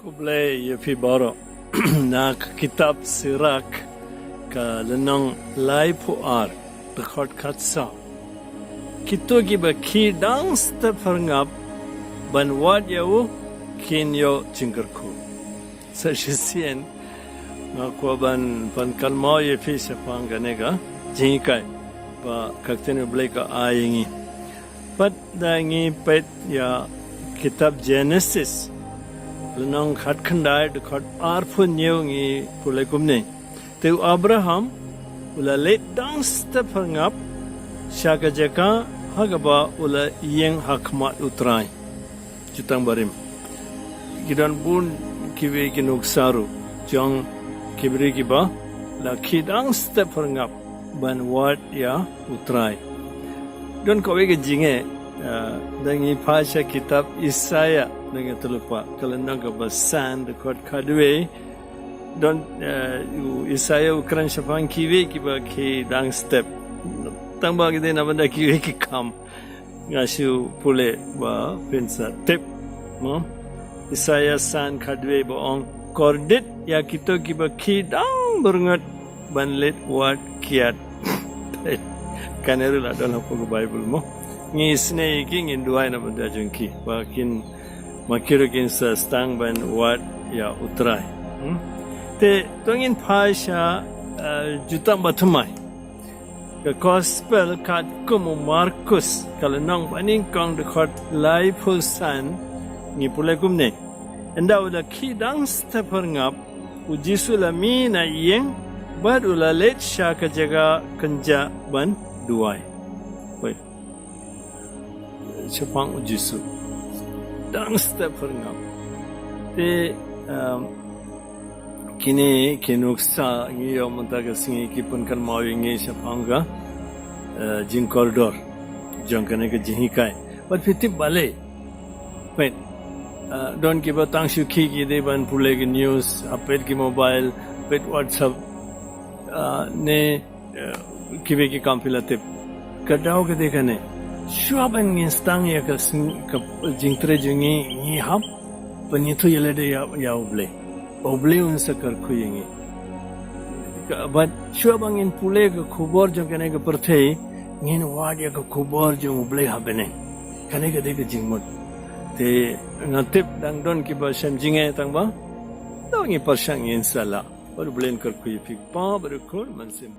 U Blei fi baro nak kitab sirak ka lenong lai puar record katsa kito giba ki dang stefangap ban wat yau kin yo cingkerku sasien ngako ban kalmo ye fi sepang ganega jingkai ba kakten U Blei ka ayingi pat dangi pet ya kitab Genesis lenong khat khandai de khat arfu new ngi pulai kumne te Abraham ula let dang stefangap shaga jaka hagaba ula yeng hakmat utrai jutang barim gidan bun kiwe kinuk saru jong kibri kiba la khidang stefangap ban wat ya utrai don kowe ke jinge dangi pasha kitab Isaya dengan terlupa kalau nak basan dekat kadwe don Isaya ukran syafang kiwe kiba ki dang step tambah kita nak benda kiwe ki kam ngasu pule ba pensa tip mo Isaya san kadwe boong kordit ya kita kiba ki dang berngat banlet wat kiat kanerula dalam buku Bible mo ngi snei king in duai na benda jengki bakin makirukin sa stang ban wat ya utrai te tongin pasha juta batumai ke gospel kat kumu Markus kalau nong baning kong dekat lai pusan ngi pulai kumne enda udah kidang stepper ngap ujisu lami na yeng bad ula let syaka jaga kenja ban duai Jepang ujisu dang stepper ngap te kini kinuksa ngi yo montaga singi kipun kan mau ngi Jepanga jing koridor jong kane ke jihikai but fitip bale pet don ki batang shuki ki de ban pule ki news update ki mobile pet WhatsApp ne kibe ki kampilate kadao ke dekane Shuaban instang ya ka jingtre jungi ni hap penyitu yelede ya U Blei unsa kar khuyengi but shuabang in pule ka khubor jo kane ka perthei ngin wad ya ka khubor jo U Blei habene kane ka de ka jingmot te ngatip dang don ki ba sham jinge tang ba dawngi parsang inshallah U Blei kar khuyi pik pa bar khur mansim